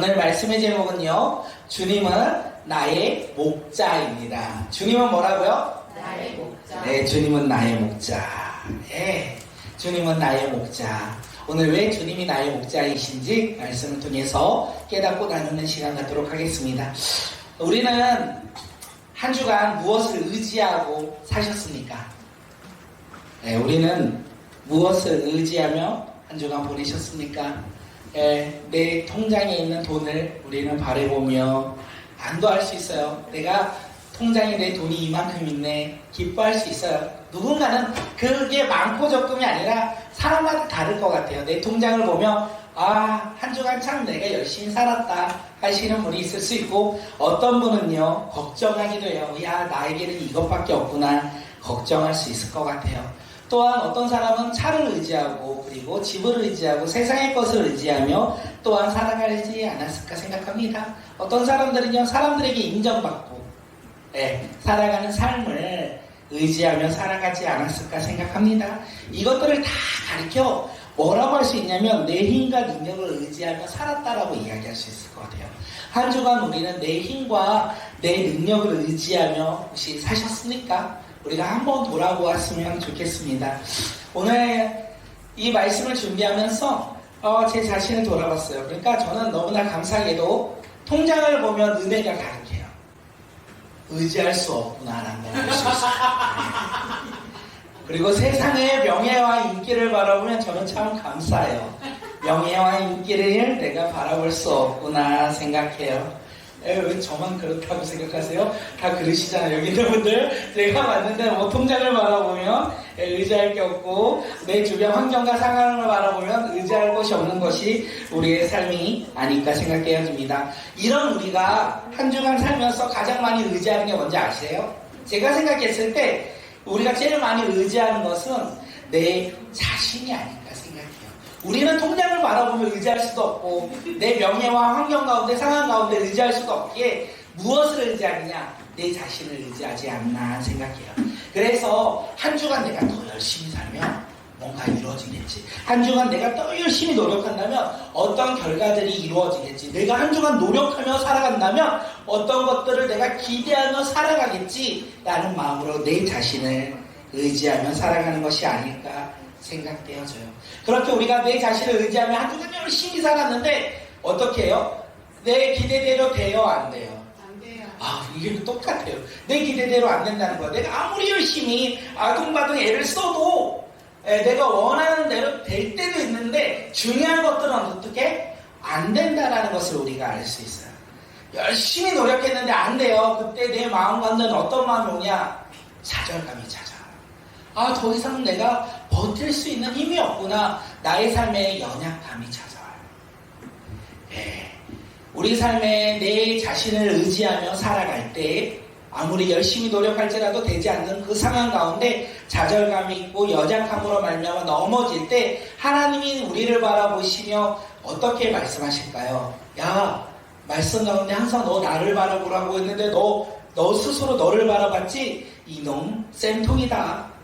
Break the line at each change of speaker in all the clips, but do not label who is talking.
오늘 말씀의 제목은요, 주님은 나의 목자입니다. 주님은 뭐라고요?
나의 목자.
네, 주님은 나의 목자. 네, 주님은 나의 목자. 오늘 왜 주님이 나의 목자이신지 말씀을 통해서 깨닫고 나누는 시간 갖도록 하겠습니다. 우리는 한 주간 무엇을 의지하고 사셨습니까? 네, 우리는 무엇을 의지하며 한 주간 보내셨습니까? 내 통장에 있는 돈을 우리는 바라보며 안도할 수 있어요. 내가 통장에 내 돈이 이만큼 있네, 기뻐할 수 있어요. 누군가는 그게 많고 적금이 아니라 사람마다 다를 것 같아요. 내 통장을 보면 한 주간 참 내가 열심히 살았다 하시는 분이 있을 수 있고, 어떤 분은요 걱정하기도 해요. 야, 나에게는 이것밖에 없구나 걱정할 수 있을 것 같아요. 또한 어떤 사람은 차를 의지하고 그리고 집을 의지하고 세상의 것을 의지하며 또한 살아가지 않았을까 생각합니다. 어떤 사람들은요 사람들에게 인정받고 살아가는 삶을 의지하며 살아가지 않았을까 생각합니다. 이것들을 다 가리켜 뭐라고 할 수 있냐면 내 힘과 능력을 의지하며 살았다라고 이야기할 수 있을 것 같아요. 한 주간 우리는 내 힘과 내 능력을 의지하며 혹시 사셨습니까? 우리가 한번 돌아보았으면 좋겠습니다. 오늘 이 말씀을 준비하면서 제 자신을 돌아봤어요. 그러니까 저는 너무나 감사하게도 통장을 보면 은혜가 가득해요. 의지할 수 없구나라는 걸 알 수 있어요. 그리고 세상의 명예와 인기를 바라보면 저는 참 감사해요. 명예와 인기를 내가 바라볼 수 없구나 생각해요. 왜 저만 그렇다고 생각하세요? 다 그러시잖아요. 여기 있는 분들. 제가 왔는데 통장을 바라보면 의지할 게 없고 내 주변 환경과 상황을 바라보면 의지할 것이 없는 것이 우리의 삶이 아닐까 생각되어집니다. 이런 우리가 한 주간 살면서 가장 많이 의지하는 게 뭔지 아세요? 제가 생각했을 때 우리가 제일 많이 의지하는 것은 내 자신이 아닐까 생각해요. 우리는 통장을 바라보며 의지할 수도 없고 내 명예와 환경 가운데 상황 가운데 의지할 수도 없기에 무엇을 의지하느냐? 내 자신을 의지하지 않나 생각해요. 그래서 한 주간 내가 더 열심히 살면 뭔가 이루어지겠지. 한 주간 내가 더 열심히 노력한다면 어떤 결과들이 이루어지겠지. 내가 한 주간 노력하며 살아간다면 어떤 것들을 내가 기대하며 살아가겠지 라는 마음으로 내 자신을 의지하며 살아가는 것이 아닐까 생각되어져요. 그렇게 우리가 내 자신을 의지하며 한 주간 열심히 살았는데 어떻게 해요? 내 기대대로 돼요? 안 돼요?
안 돼요.
이게 똑같아요. 내 기대대로 안 된다는 거야. 내가 아무리 열심히 아둥바둥 애를 써도 내가 원하는 대로 될 때도 있는데 중요한 것들은 어떻게 안 된다라는 것을 우리가 알 수 있어요. 열심히 노력했는데 안 돼요. 그때 내 마음 가운데는 어떤 마음이 오냐? 좌절감이 찾아와요. 더 이상 내가 버틸 수 있는 힘이 없구나. 나의 삶에 연약감이 찾아와요. 우리 삶에 내 자신을 의지하며 살아갈 때 아무리 열심히 노력할지라도 되지 않는 그 상황 가운데 좌절감이 있고 연약함으로 말미암아 넘어질 때 하나님이 우리를 바라보시며 어떻게 말씀하실까요? 야, 말씀 가운데 항상 너 나를 바라보라고 했는데 너 스스로 너를 바라봤지? 이놈 쌤통이다.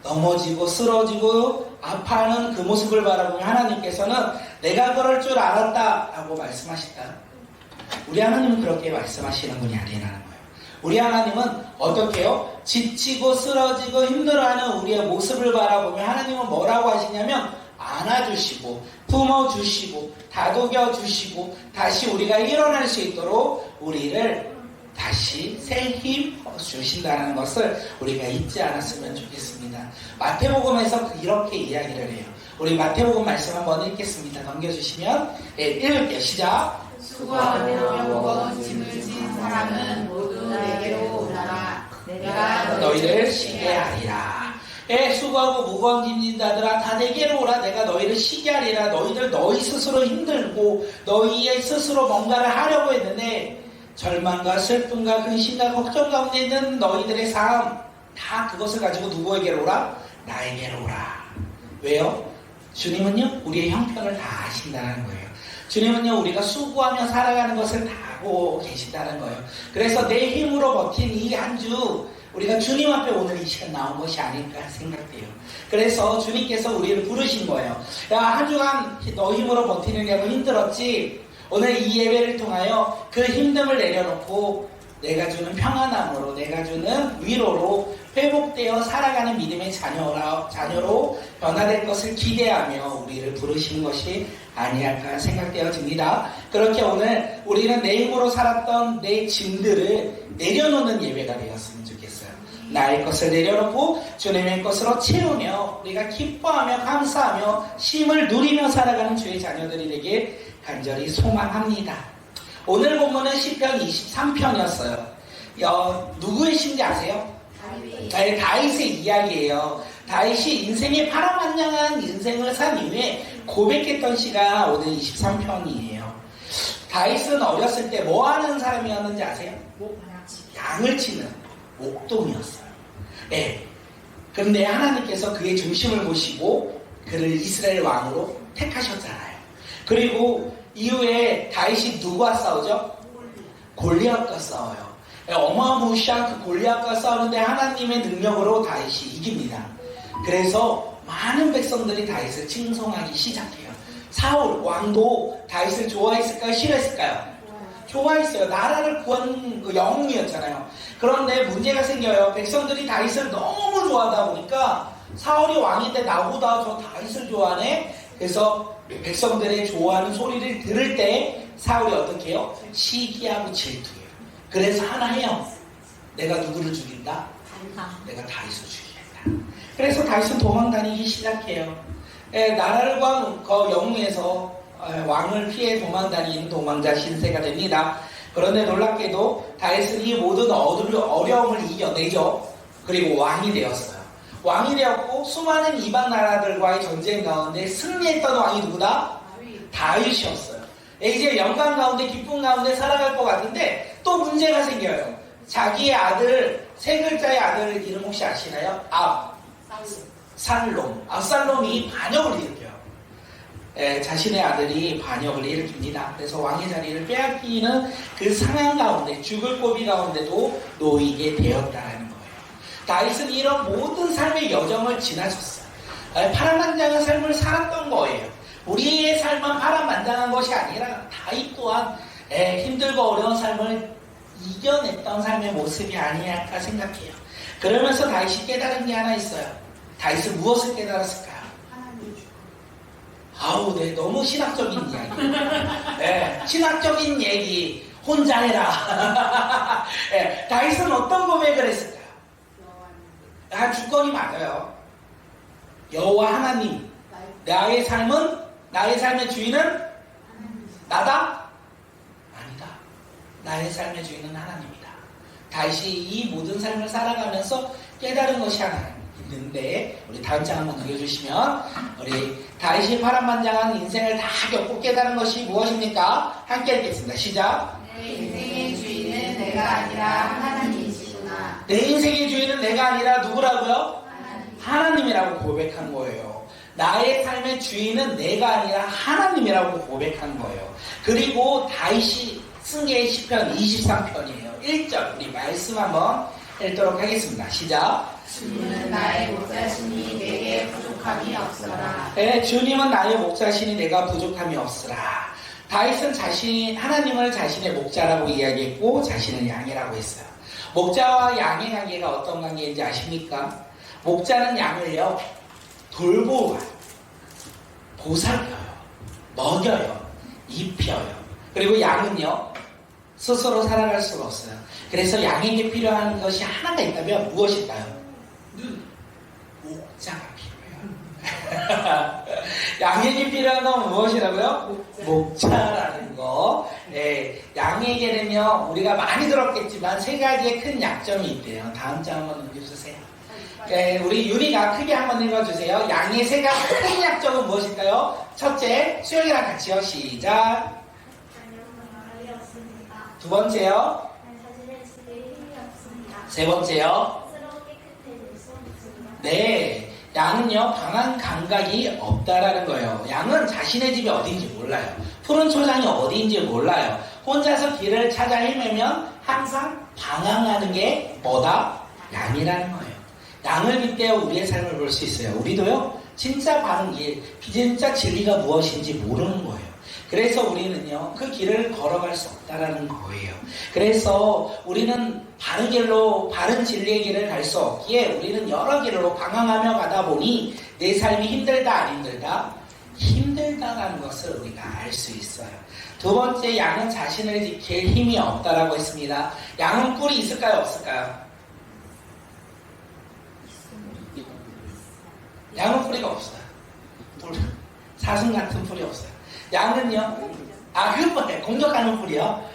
넘어지고 쓰러지고 아파하는 그 모습을 바라보며 하나님께서는 내가 그럴 줄 알았다 라고 말씀하실까? 우리 하나님은 그렇게 말씀하시는 분이 아니라는 거예요. 우리 하나님은 어떻게 해요? 지치고 쓰러지고 힘들어하는 우리의 모습을 바라보며 하나님은 뭐라고 하시냐면 안아주시고 품어주시고 다독여주시고 다시 우리가 일어날 수 있도록 우리를 다시 새 힘 주신다는 것을 우리가 잊지 않았으면 좋겠습니다. 마태복음에서 이렇게 이야기를 해요. 우리 마태복음 말씀 한번 읽겠습니다. 넘겨주시면 읽을게요. 시작.
수고하며 무거운 짐을 진 사람은 모두 내게로 오너라. 내가
너희를 쉬게 하리라. 수고하고 무거운 짐 진 자들아 다 내게로 오라. 내가 너희를 쉬게 하리라. 너희 스스로 힘들고 너희의 스스로 뭔가를 하려고 했는데 절망과 슬픔과 근심과 걱정 가운데 있는 너희들의 삶 다 그것을 가지고 누구에게로 오라? 나에게로 오라. 왜요? 주님은요 우리의 형편을 다 아신다는 거예요. 주님은요 우리가 수고하며 살아가는 것을 다 알고 계신다는 거예요. 그래서 내 힘으로 버틴 이 한 주 우리가 주님 앞에 오늘 이 시간 나온 것이 아닐까 생각돼요. 그래서 주님께서 우리를 부르신 거예요. 야, 한 주간 너 힘으로 버티느냐고 힘들었지? 오늘 이 예배를 통하여 그 힘듦을 내려놓고 내가 주는 평안함으로, 내가 주는 위로로 회복되어 살아가는 믿음의 자녀로 변화될 것을 기대하며 우리를 부르시는 것이 아니할까 생각되어집니다. 그렇게 오늘 우리는 내 힘으로 살았던 내 짐들을 내려놓는 예배가 되었으면 좋겠어요. 나의 것을 내려놓고 주님의 것으로 채우며 우리가 기뻐하며 감사하며 쉼을 누리며 살아가는 주의 자녀들이 되길 간절히 소망합니다. 오늘 본문은 시편 23편이었어요. 누구의 시인지 아세요? 다윗의 이야기예요. 다윗이 인생의 파란만장한 인생을 산 이후에 고백했던 시가 오늘 23편이에요. 다윗은 어렸을 때 뭐 하는 사람이었는지 아세요? 양을 치는 목동이었어요. 네. 그런데 하나님께서 그의 중심을 보시고 그를 이스라엘 왕으로 택하셨잖아요. 그리고 이후에 다윗이 누구와 싸우죠? 골리앗과 싸워요. 어마무시한 그 골리앗과 싸우는데 하나님의 능력으로 다윗이 이깁니다. 그래서 많은 백성들이 다윗을 칭송하기 시작해요. 사울 왕도 다윗을 좋아했을까요? 싫어했을까요? 좋아했어요. 나라를 구한 그 영웅이었잖아요. 그런데 문제가 생겨요. 백성들이 다윗을 너무 좋아하다 보니까 사울이 왕인데 나보다 저 다윗을 좋아하네. 그래서 백성들의 좋아하는 소리를 들을 때 사울이 어떻게 해요? 시기하고 질투해요. 그래서 하나 해요. 내가 누구를 죽인다? 내가 다윗을 죽이겠다. 그래서 다윗은 도망다니기 시작해요. 나라를 구한 그 영웅에서 왕을 피해 도망다니는 도망자 신세가 됩니다. 그런데 놀랍게도 다윗은 이 모든 어려움을 이겨내죠. 그리고 왕이 되었어요. 왕이 되었고 수많은 이방 나라들과의 전쟁 가운데 승리했던 왕이 누구다? 다윗이었어요. 이제 영광 가운데 기쁨 가운데 살아갈 것 같은데 또 문제가 생겨요. 자기의 아들, 세 글자의 아들 이름 혹시 아시나요? 압살롬이 반역을 일으켜요. 자신의 아들이 반역을 일으킵니다. 그래서 왕의 자리를 빼앗기는 그 상황 가운데 죽을 고비 가운데도 놓이게 되었다는 거예요. 다윗은 이런 모든 삶의 여정을 지나쳤어요. 파란만장한 삶을 살았던 거예요. 우리의 삶은 파란만장한 것이 아니라 다윗 또한 힘들고 어려운 삶을 이겨냈던 삶의 모습이 아니할까 생각해요. 그러면서 다윗이 깨달은 게 하나 있어요. 다윗은 무엇을 깨달았을까요? 네, 너무 신학적인 이야기. 신학적인 얘기 혼자 해라. 다윗은 어떤 고백을 했을까요? 주권이 맞아요. 여호와 하나님, 나의 삶의 주인은 나다? 아니다. 나의 삶의 주인은 하나님이다. 다윗이 이 모든 삶을 살아가면서 깨달은 것이 하나 있는데, 우리 다음 장 한번 넘겨주시면, 우리 다윗이 파란만장한 인생을 다 겪고 깨달은 것이 무엇입니까? 함께 읽겠습니다. 시작.
내 인생의 주인은 내가 아니라 하나님이시구나.
내 인생의 주인은 내가 아니라 누구라고요? 하나님이라고 고백한 거예요. 나의 삶의 주인은 내가 아니라 하나님이라고 고백한 거예요. 그리고 다윗이 쓴 게 시편 23편이에요. 1절 우리 말씀 한번 읽도록 하겠습니다. 시작.
주님은 나의 목자시니 내게 부족함이 없으라.
주님은 나의 목자시니 내가 부족함이 없으라. 다윗은 하나님을 자신의 목자라고 이야기했고 자신을 양이라고 했어요. 목자와 양의 관계가 어떤 관계인지 아십니까? 목자는 양을요 돌보아요, 보살펴요, 먹여요, 입혀요. 그리고 양은요 스스로 살아갈 수가 없어요. 그래서 양에게 필요한 것이 하나가 있다면 무엇일까요? 목자가 필요해요. 양에게 필요한 건 무엇이라고요? 목자라는 거. 양에게는요 우리가 많이 들었겠지만 세 가지의 큰 약점이 있대요. 다음 장 한번 넘겨주세요. 우리 윤희가 크게 한번 읽어주세요. 양의 세 가지 큰 약점은 무엇일까요? 첫째, 수영이랑 같이요. 시작. 두 번째요. 세 번째요. 네, 양은요 강한 감각이 없다라는 거예요. 양은 자신의 집이 어딘지 몰라요. 푸른 초장이 어디인지 몰라요. 혼자서 길을 찾아 헤매면 항상 방황하는 게 뭐다? 양이라는 거예요. 양을 빗대어 우리의 삶을 볼 수 있어요. 우리도요 진짜 바른 길, 진짜 진리가 무엇인지 모르는 거예요. 그래서 우리는요, 그 길을 걸어갈 수 없다라는 거예요. 그래서 우리는 바른 길로, 바른 진리의 길을 갈 수 없기에 우리는 여러 길로 방황하며 가다 보니 내 삶이 힘들다, 안 힘들다? 힘들다라는 것을 우리가 알 수 있어요. 두 번째, 양은 자신을 지킬 힘이 없다라고 했습니다. 양은 뿔이 있을까요, 없을까요? 양은 뿌리가 없어요. 사슴 같은 뿔이 없어요. 양은요, 그건 뭐예요? 공격하는 뿔이요?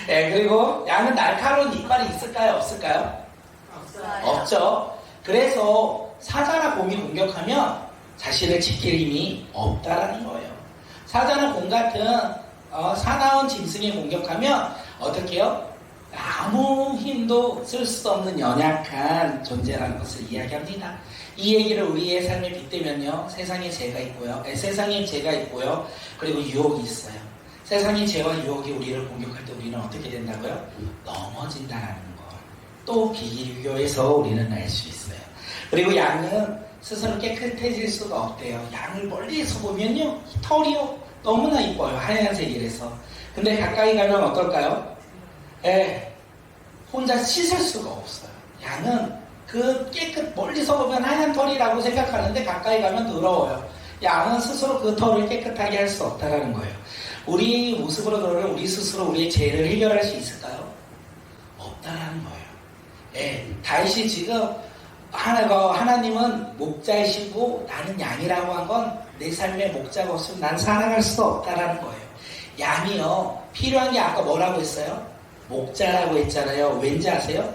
그리고 양은 날카로운 이빨이 있을까요, 없을까요?
없어요.
없죠. 그래서 사자나 곰이 공격하면 자신을 지킬 힘이 없다라는 거예요. 사자나 곰 같은 사나운 짐승이 공격하면 어떻게 해요? 아무 힘도 쓸 수 없는 연약한 존재라는 것을 이야기합니다. 이 얘기를 우리의 삶에 빗대면요, 세상에 죄가 있고요, 세상에 죄가 있고요, 그리고 유혹이 있어요. 세상의 죄와 유혹이 우리를 공격할 때 우리는 어떻게 된다고요? 넘어진다는 걸 또 비교해서 우리는 알 수 있어요. 그리고 양은 스스로 깨끗해질 수가 없대요. 양을 멀리서 보면요, 털이요, 너무나 이뻐요. 하얀색이라서. 근데 가까이 가면 어떨까요? 혼자 씻을 수가 없어요. 양은 그 멀리서 보면 하얀 털이라고 생각하는데 가까이 가면 더러워요. 양은 스스로 그 털을 깨끗하게 할 수 없다는 거예요. 우리 모습으로 그러면 우리 스스로 우리의 죄를 해결할 수 있을까요? 없다라는 거예요. 다윗이 지금 하나님은 목자이시고 나는 양이라고 한 건 내 삶에 목자가 없으면 난 살아갈 수 없다라는 거예요. 양이요, 필요한 게 아까 뭐라고 했어요? 목자라고 했잖아요. 왠지 아세요?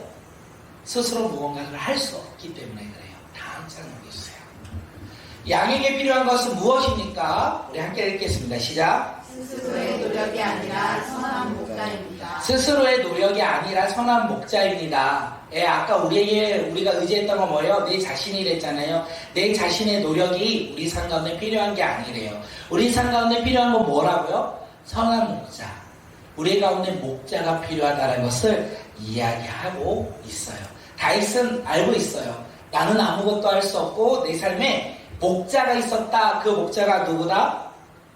스스로 무언가를 할 수 없기 때문에 그래요. 다음 장 읽어주세요. 양에게 필요한 것은 무엇입니까? 우리 함께 읽겠습니다. 시작.
스스로의 노력이 아니라 선한 목자입니다.
스스로의 노력이 아니라 선한 목자입니다. 아까 우리가 의지했던 건 뭐예요? 내 자신이랬잖아요. 내 자신의 노력이 우리 삶 가운데 필요한 게 아니래요. 우리 삶 가운데 필요한 건 뭐라고요? 선한 목자. 우리 가운데 목자가 필요하다는 것을 이야기하고 있어요. 다윗은 알고 있어요. 나는 아무것도 할 수 없고 내 삶에 목자가 있었다. 그 목자가 누구다?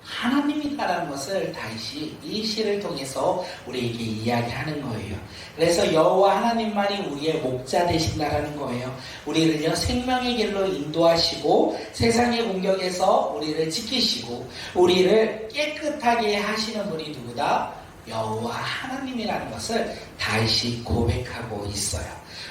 하나님이다라는 것을 다윗이 이 시를 통해서 우리에게 이야기하는 거예요. 그래서 여호와 하나님만이 우리의 목자 되신다라는 거예요. 우리를요, 생명의 길로 인도하시고 세상의 공격에서 우리를 지키시고 우리를 깨끗하게 하시는 분이 누구다? 여호와 하나님이라는 것을 다윗이 고백하고 있어요.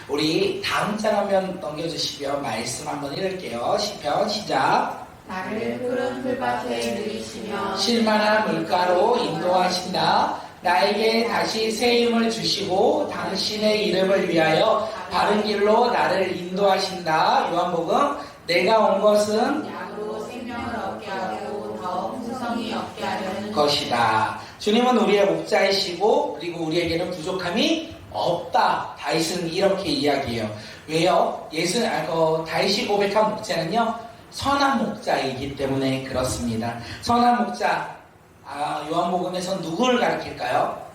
우리 다음 장 한번 넘겨주시면 말씀 한번 읽을게요. 시편 시작.
나를 푸른 풀밭에 누이시며
쉴만한 물가로 인도하신다. 나에게 다시 새 힘을 주시고 당신의 이름을 위하여 바른 길로 나를 인도하신다. 요한복음. 내가 온 것은
양으로 생명을 얻게 하고 더 풍성히 얻게 하려는
것이다. 주님은 우리의 목자이시고 그리고 우리에게는 부족함이 없다. 다윗은 이렇게 이야기해요. 왜요? 다윗이 고백한 목자는요, 선한 목자이기 때문에 그렇습니다. 선한 목자, 요한복음에서 누구를 가리킬까요?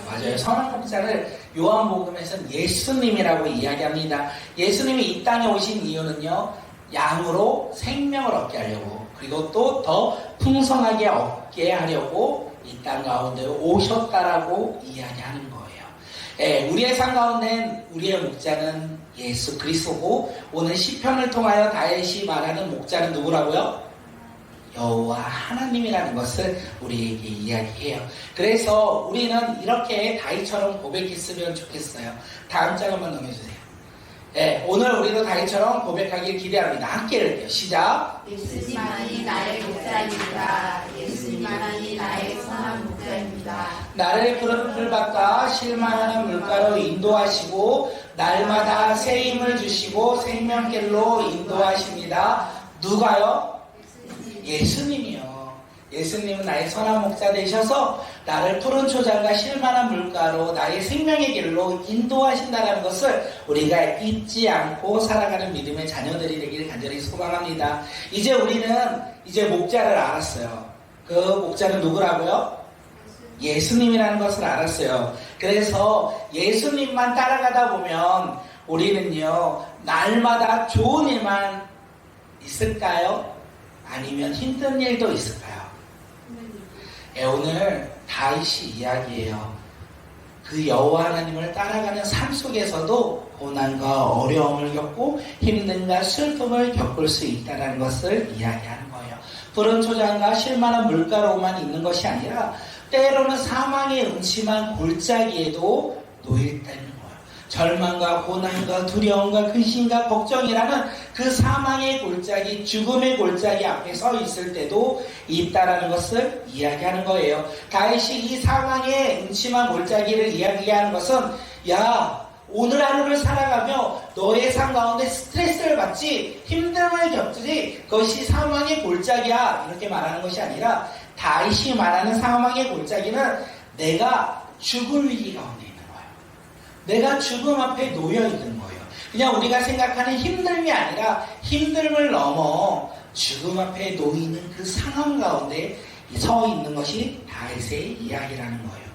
맞아요. 선한 목자를 요한복음에서는 예수님이라고 이야기합니다. 예수님이 이 땅에 오신 이유는요, 양으로 생명을 얻게 하려고, 그리고 또 더 풍성하게 얻게 하려고 이 땅 가운데 오셨다라고 이야기하는 거예요. 우리의 삶 가운데 우리의 목자는 예수 그리스도고, 오늘 시편을 통하여 다윗이 말하는 목자는 누구라고요? 여호와 하나님이라는 것을 우리에게 이야기해요. 그래서 우리는 이렇게 다윗처럼 고백했으면 좋겠어요. 다음 장 한번 넘겨주세요. 오늘 우리도 다윗처럼 고백하길 기대합니다. 함께 읽을게요. 시작.
예수님만이 나의 목자입니다. 예수님만이 나의 선한 목자입니다.
나를 푸른 풀밭과 쉴만한 물가로 인도하시고 날마다 새 힘을 주시고 생명길로 인도하십니다. 누가요? 예수님이요. 예수님은 나의 선한 목자 되셔서 나를 푸른 초장과 쉴만한 물가로 나의 생명의 길로 인도하신다는 것을 우리가 잊지 않고 살아가는 믿음의 자녀들이 되기를 간절히 소망합니다. 이제 우리는 목자를 알았어요. 그 목자는 누구라고요? 예수님이라는 것을 알았어요. 그래서 예수님만 따라가다 보면 우리는요, 날마다 좋은 일만 있을까요? 아니면 힘든 일도 있을까요? 오늘 다윗이 이야기예요. 그 여호와 하나님을 따라가는 삶 속에서도 고난과 어려움을 겪고 힘듦과 슬픔을 겪을 수 있다는 것을 이야기하는 거예요. 푸른 초장과 실만한 물가로만 있는 것이 아니라 때로는 사망의 음침한 골짜기에도 놓일 때는 거예요. 절망과 고난과 두려움과 근심과 걱정이라는 그 사망의 골짜기, 죽음의 골짜기 앞에 서 있을 때도 있다라는 것을 이야기하는 거예요. 다윗이 이 사망의 음침한 골짜기를 이야기하는 것은 오늘 하루를 살아가며 너의 삶 가운데 스트레스를 받지 힘듦을 겪지 그것이 사망의 골짜기야 이렇게 말하는 것이 아니라 다윗이 말하는 사망의 골짜기는 내가 죽을 위기 가운데 있는 거예요. 내가 죽음 앞에 놓여 있는 거예요. 그냥 우리가 생각하는 힘듦이 아니라 힘듦을 넘어 죽음 앞에 놓이는 그 상황 가운데 서 있는 것이 다윗의 이야기라는 거예요.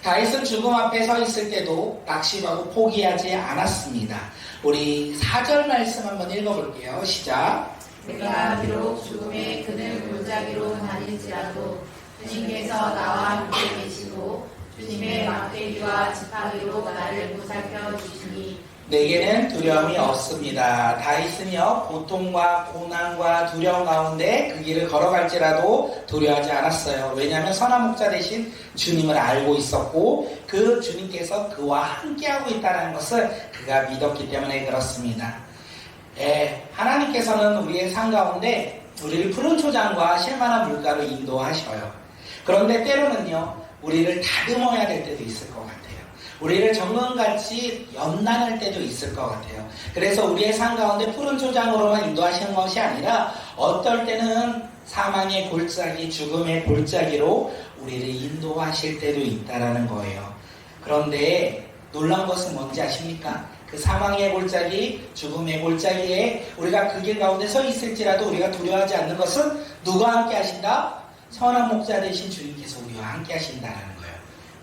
다윗은 죽음 앞에 서 있을 때도 낙심하고 포기하지 않았습니다. 우리 4절 말씀 한번 읽어볼게요. 시작.
내가 비록 죽음의 그늘 골짜기로 다닐지라도 주님께서 나와 함께 계시고 주님의 막대기와 지팡이로 나를 보살펴 주시니
내게는 두려움이 없습니다. 다윗은요, 고통과 고난과 두려움 가운데 그 길을 걸어갈지라도 두려워하지 않았어요. 왜냐하면 선한 목자 대신 주님을 알고 있었고 그 주님께서 그와 함께하고 있다는 것을 그가 믿었기 때문에 그렇습니다. 하나님께서는 우리의 삶 가운데 우리를 푸른 초장과 실만한 물가로 인도하셔요. 그런데 때로는요, 우리를 다듬어야 될 때도 있을 것 같아요. 우리를 정금같이 연단할 때도 있을 것 같아요. 그래서 우리의 삶 가운데 푸른 초장으로만 인도하시는 것이 아니라 어떨 때는 사망의 골짜기, 죽음의 골짜기로 우리를 인도하실 때도 있다라는 거예요. 그런데 놀라운 것은 뭔지 아십니까? 그 사망의 골짜기, 죽음의 골짜기에 우리가 그 길 가운데 서 있을지라도 우리가 두려워하지 않는 것은 누가 함께 하신다? 선한 목자 되신 주님께서 우리와 함께 하신다는 거예요.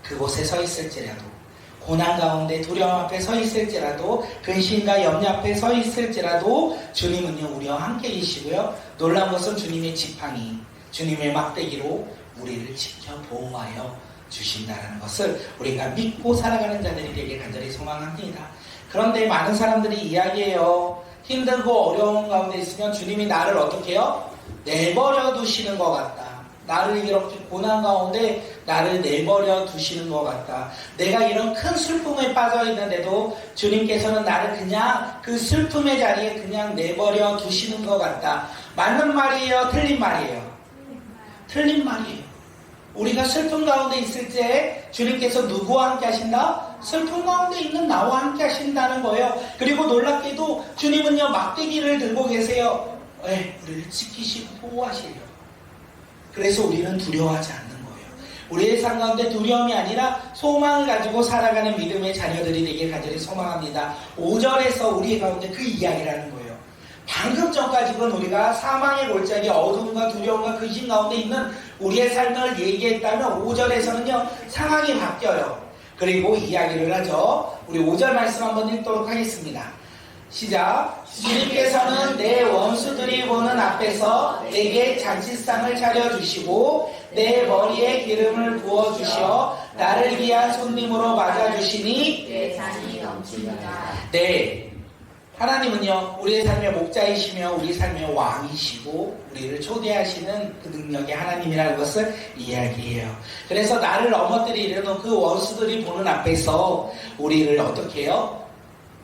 그곳에 서 있을지라도 고난 가운데 두려움 앞에 서 있을지라도 근심과 염려 앞에 서 있을지라도 주님은요 우리와 함께 계시고요. 놀라운 것은 주님의 지팡이, 주님의 막대기로 우리를 지켜 보호하여 주신다는 것을 우리가 믿고 살아가는 자들이 되길 간절히 소망합니다. 그런데 많은 사람들이 이야기해요. 힘들고 어려운 가운데 있으면 주님이 나를 어떻게 해요? 내버려 두시는 것 같다. 나를 이렇게 고난 가운데 나를 내버려 두시는 것 같다. 내가 이런 큰 슬픔에 빠져 있는데도 주님께서는 나를 그냥 그 슬픔의 자리에 그냥 내버려 두시는 것 같다. 맞는 말이에요? 틀린 말이에요? 틀린 말이에요. 우리가 슬픔 가운데 있을 때 주님께서 누구와 함께 하신다? 슬픔 가운데 있는 나와 함께 하신다는 거예요. 그리고 놀랍게도 주님은요 막대기를 들고 계세요. 우리를 지키시고 보호하시려고. 그래서 우리는 두려워하지 않는 거예요. 우리의 삶 가운데 두려움이 아니라 소망을 가지고 살아가는 믿음의 자녀들이 되길 간절히 소망합니다. 5절에서 우리 가운데 그 이야기라는 거예요. 방금 전까지는 우리가 사망의 골짜기, 어둠과 두려움과 근심 가운데 있는 우리의 삶을 얘기했다면 5절에서는요 상황이 바뀌어요. 그리고 이야기를 하죠. 우리 5절 말씀 한번 읽도록 하겠습니다. 시작. 주님께서는 내 원수들이 보는 앞에서 내게 잔치상을 차려주시고 내 머리에 기름을 부어주시어 나를 위한 손님으로 맞아주시니
내 잔이 넘칩니다.
네, 하나님은요 우리의 삶의 목자이시며 우리 삶의 왕이시고 우리를 초대하시는 그 능력의 하나님이라는 것을 이야기해요. 그래서 나를 넘어뜨리려는 그 원수들이 보는 앞에서 우리를 어떻게 해요?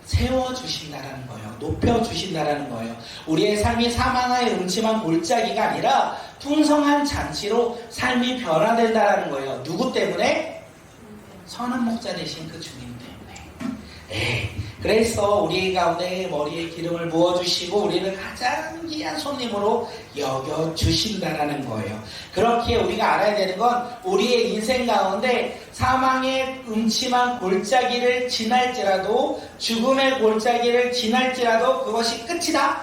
세워주신다라는 거예요. 높여주신다라는 거예요. 우리의 삶이 사망의 음침한 골짜기가 아니라 풍성한 잔치로 삶이 변화된다라는 거예요. 누구 때문에? 선한 목자 되신 그 주님 때문에. 그래서 우리 가운데 머리에 기름을 부어주시고 우리를 가장 귀한 손님으로 여겨주신다라는 거예요. 그렇게 우리가 알아야 되는 건 우리의 인생 가운데 사망의 음침한 골짜기를 지날지라도 죽음의 골짜기를 지날지라도 그것이 끝이다?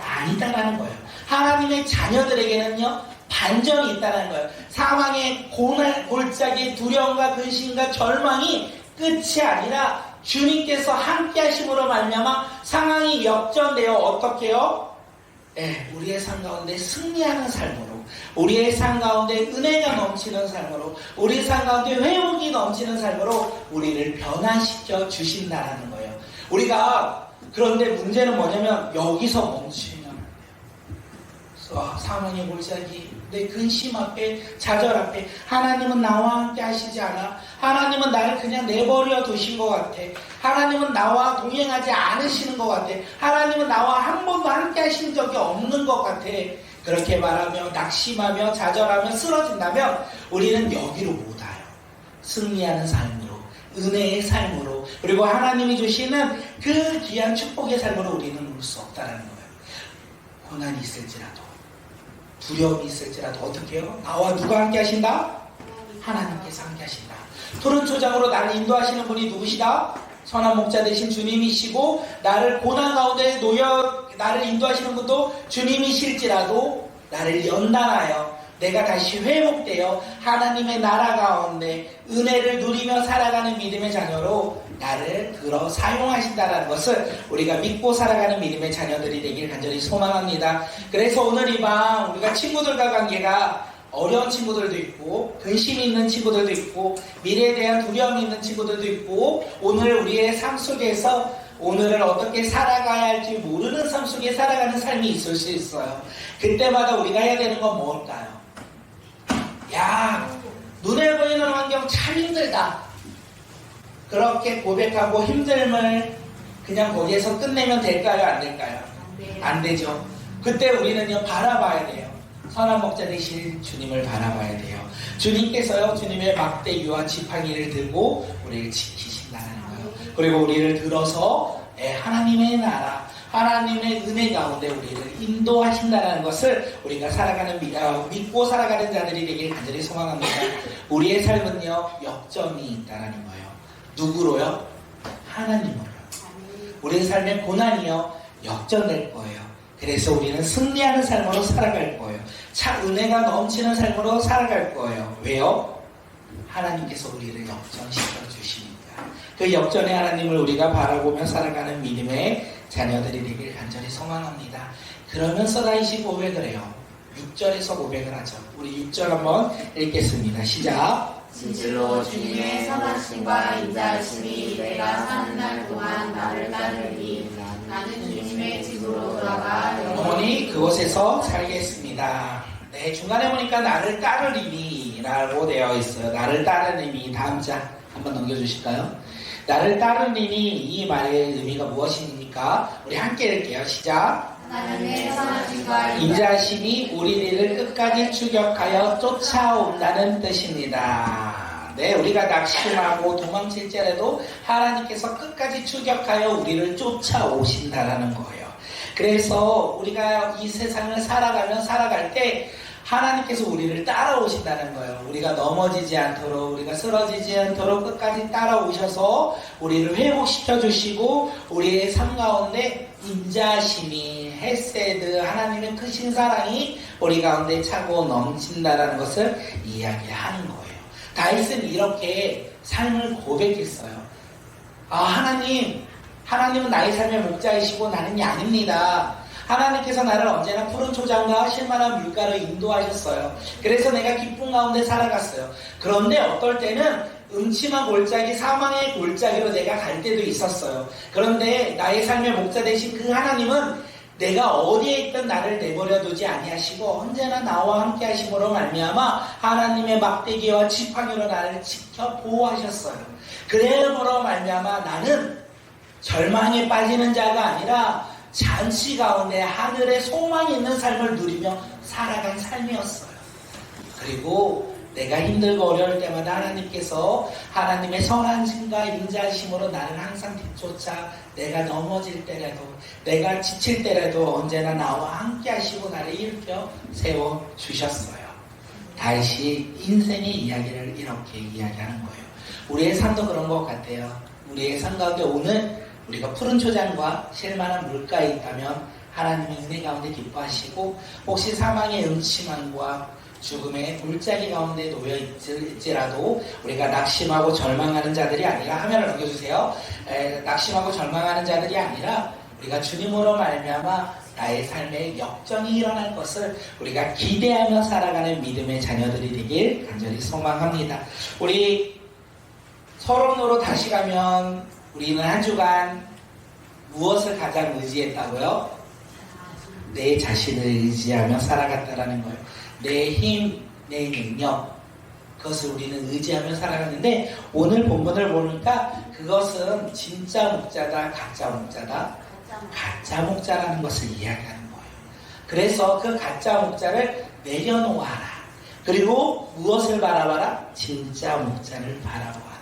아니다라는 거예요. 하나님의 자녀들에게는요 반전이 있다는 거예요. 사망의 고난, 골짜기, 두려움과 근심과 절망이 끝이 아니라 주님께서 함께 하심으로 말미암아 상황이 역전되어 어떻게 해요? 우리의 삶 가운데 승리하는 삶으로, 우리의 삶 가운데 은혜가 넘치는 삶으로, 우리의 삶 가운데 회복이 넘치는 삶으로 우리를 변화시켜 주신다라는 거예요. 우리가 그런데 문제는 뭐냐면 여기서 멈추면 안 돼요. 사망의 골짜기, 내 근심 앞에, 좌절 앞에 하나님은 나와 함께 하시지 않아. 하나님은 나를 그냥 내버려 두신 것 같아. 하나님은 나와 동행하지 않으시는 것 같아. 하나님은 나와 한 번도 함께 하신 적이 없는 것 같아. 그렇게 말하며 낙심하며 좌절하며 쓰러진다면 우리는 여기로 못 와요. 승리하는 삶으로, 은혜의 삶으로, 그리고 하나님이 주시는 그 귀한 축복의 삶으로 우리는 올 수 없다는 거예요. 고난이 있을지라도, 두려움이 있을지라도 어떻게 해요? 나와 누가 함께 하신다? 하나님께서 함께 하신다. 푸른 초장으로 나를 인도하시는 분이 누구시다? 선한 목자 되신 주님이시고, 나를 고난 가운데 놓여 나를 인도하시는 분도 주님이실지라도 나를 연단하여 내가 다시 회복되어 하나님의 나라 가운데 은혜를 누리며 살아가는 믿음의 자녀로 나를 들어 사용하신다는 것을 우리가 믿고 살아가는 믿음의 자녀들이 되길 간절히 소망합니다. 그래서 오늘 이 밤 우리가 친구들과 관계가 어려운 친구들도 있고, 근심이 있는 친구들도 있고, 미래에 대한 두려움이 있는 친구들도 있고, 오늘 우리의 삶 속에서 오늘을 어떻게 살아가야 할지 모르는 삶 속에 살아가는 삶이 있을 수 있어요. 그때마다 우리가 해야 되는 건 뭘까요? 야, 눈에 보이는 환경 참 힘들다. 그렇게 고백하고 힘듦을 그냥 거기에서 끝내면 될까요? 안 될까요? 안 되죠. 그때 우리는요, 바라봐야 돼요. 선한 목자 되신 주님을 바라봐야 돼요. 주님께서요, 주님의 막대기와 지팡이를 들고 우리를 지키신다는 거예요. 그리고 우리를 들어서 하나님의 나라, 하나님의 은혜 가운데 우리를 인도하신다는 것을 우리가 살아가는 믿고 살아가는 자들이 되길 간절히 소망합니다. 우리의 삶은요, 역전이 있다는 거예요. 누구로요? 하나님으로요. 우리의 삶의 고난이요, 역전될 거예요. 그래서 우리는 승리하는 삶으로 살아갈 거예요. 참 은혜가 넘치는 삶으로 살아갈 거예요. 왜요? 하나님께서 우리를 역전시켜 주시니까. 그 역전의 하나님을 우리가 바라보며 살아가는 믿음의 자녀들이 되길 간절히 소망합니다. 그러면서 다시 고백을 해요. 6절에서 고백을 하죠. 우리 6절 한번 읽겠습니다. 시작.
진실로 주님의 선하심과 인자하심이 내가 사는 날 동안 나를 따르리. 나는 주님의 집으로 돌아가
영원히 그곳에서 살겠습니다. 네, 중간에 보니까 나를 따르리니 라고 되어 있어요. 나를 따르리니. 다음 장 한번 넘겨주실까요? 나를 따르리니, 이 말의 의미가 무엇입니까? 우리 함께 읽게요. 시작.
하나님의 선하심과
인자하심이 우리를 끝까지 추격하여 쫓아온다는 뜻입니다. 네, 우리가 낙심하고 도망칠지라도 하나님께서 끝까지 추격하여 우리를 쫓아오신다라는 거예요. 그래서 우리가 이 세상을 살아갈 때 하나님께서 우리를 따라오신다는 거예요. 우리가 넘어지지 않도록, 우리가 쓰러지지 않도록 끝까지 따라오셔서 우리를 회복시켜 주시고, 우리의 삶 가운데 인자하심이, 헤세드, 하나님의 크신 사랑이 우리 가운데 차고 넘친다라는 것을 이야기하는 거예요. 다윗은 이렇게 삶을 고백했어요. 하나님은 나의 삶의 목자이시고 나는 양입니다. 하나님께서 나를 언제나 푸른 초장과 실만한 물가로 인도하셨어요. 그래서 내가 기쁨 가운데 살아갔어요. 그런데 어떨 때는 음침한 골짜기, 사망의 골짜기로 내가 갈 때도 있었어요. 그런데 나의 삶의 목자 되신 그 하나님은 내가 어디에 있든 나를 내버려 두지 아니하시고 언제나 나와 함께 하심으로 말미암아 하나님의 막대기와 지팡이로 나를 지켜 보호하셨어요. 그러므로 말미암아 나는 절망에 빠지는 자가 아니라 잔치 가운데 하늘에 소망이 있는 삶을 누리며 살아간 삶이었어요. 그리고 내가 힘들고 어려울 때마다 하나님께서 하나님의 선하심과 인자하심으로 나를 항상 뒤쫓아 내가 넘어질 때라도, 내가 지칠 때라도 언제나 나와 함께 하시고 나를 일으켜 세워주셨어요. 다윗이 인생의 이야기를 이렇게 이야기하는 거예요. 우리의 삶도 그런 것 같아요. 우리의 삶 가운데 오늘 우리가 푸른 초장과 실만한 물가에 있다면 하나님의 은혜 가운데 기뻐하시고, 혹시 사망의 음침함과 죽음의 골짜기 가운데 놓여 있을지라도 우리가 낙심하고 절망하는 자들이 아니라, 화면을 넘겨주세요. 낙심하고 절망하는 자들이 아니라 우리가 주님으로 말미암아 나의 삶에 역전이 일어날 것을 우리가 기대하며 살아가는 믿음의 자녀들이 되길 간절히 소망합니다. 우리 서론으로 다시 가면 우리는 한 주간 무엇을 가장 의지했다고요? 내 자신을 의지하며 살아갔다라는 거예요. 내 힘, 내 능력, 그것을 우리는 의지하며 살아갔는데 오늘 본문을 보니까 그것은 진짜 목자다, 가짜 목자다? 가짜 목자라는 것을 이야기하는 거예요. 그래서 그 가짜 목자를 내려놓아라. 그리고 무엇을 바라봐라? 진짜 목자를 바라보아라.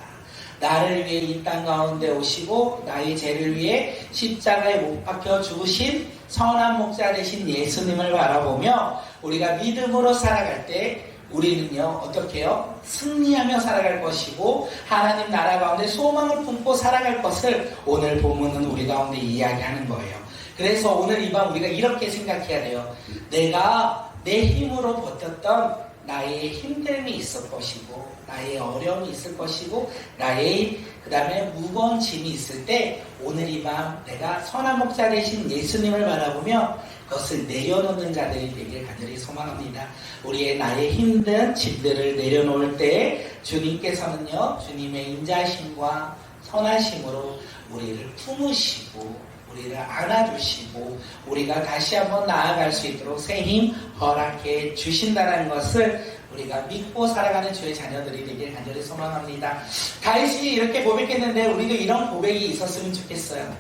나를 위해 이 땅 가운데 오시고 나의 죄를 위해 십자가에 못 박혀 죽으신 선한 목자 되신 예수님을 바라보며 우리가 믿음으로 살아갈 때 우리는요 어떻게 해요? 승리하며 살아갈 것이고 하나님 나라 가운데 소망을 품고 살아갈 것을 오늘 본문은 우리 가운데 이야기하는 거예요. 그래서 오늘 이 밤 우리가 이렇게 생각해야 돼요. 내가 내 힘으로 버텼던 나의 힘듦이 있을 것이고 나의 어려움이 있을 것이고 나의 그 다음에 무거운 짐이 있을 때 오늘 이 밤 내가 선한 목자 되신 예수님을 바라보며 그것을 내려놓는 자들이 되길 간절히 소망합니다. 우리의 나의 힘든 짐들을 내려놓을 때 주님께서는요 주님의 인자심과 선하심으로 우리를 품으시고 우리를 안아주시고 우리가 다시 한번 나아갈 수 있도록 새 힘 허락해 주신다는 것을 우리가 믿고 살아가는 주의 자녀들이 되길 간절히 소망합니다. 다윗이 이렇게 고백했는데 우리도 이런 고백이 있었으면 좋겠어요.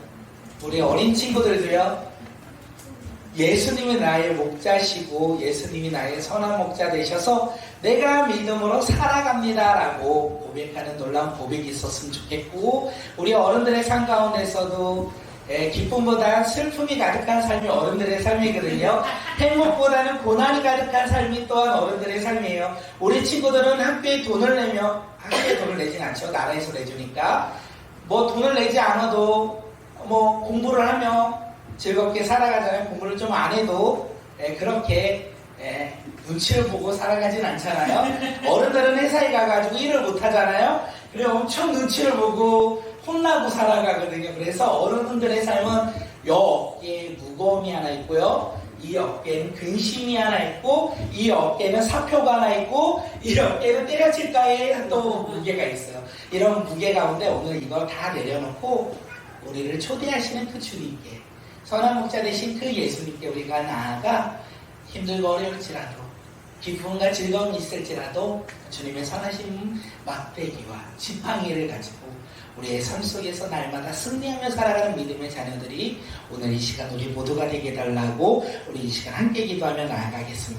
우리 어린 친구들도요. 예수님이 나의 목자시고 예수님이 나의 선한 목자 되셔서 내가 믿음으로 살아갑니다 라고 고백하는 놀라운 고백이 있었으면 좋겠고 우리 어른들의 삶 가운데서도 기쁨보다 슬픔이 가득한 삶이 어른들의 삶이거든요. 행복보다는 고난이 가득한 삶이 또한 어른들의 삶이에요. 우리 친구들은 학교에 돈을 내며 학교에 돈을 내진 않죠. 나라에서 내주니까 뭐 돈을 내지 않아도 뭐 공부를 하며 즐겁게 살아가잖아요. 공부를 좀 안 해도 그렇게 눈치를 보고 살아가진 않잖아요. 어른들은 회사에 가가지고 일을 못 하잖아요. 그래 엄청 눈치를 보고 혼나고 살아가거든요. 그래서 어른들의 삶은 이 어깨에 무거움이 하나 있고요. 이 어깨에는 근심이 하나 있고 이 어깨에는 사표가 하나 있고 이 어깨에는 때려칠까에 또 무게가 있어요. 이런 무게 가운데 오늘 이걸 다 내려놓고 우리를 초대하시는 그 주님께 선한 목자 되신 그 예수님께 우리가 나아가 힘들고 어려울지라도 기쁨과 즐거움이 있을지라도 주님의 선하신 막대기와 지팡이를 가지고 우리의 삶 속에서 날마다 승리하며 살아가는 믿음의 자녀들이 오늘 이 시간 우리 모두가 되게 해달라고 우리 이 시간 함께 기도하며 나아가겠습니다.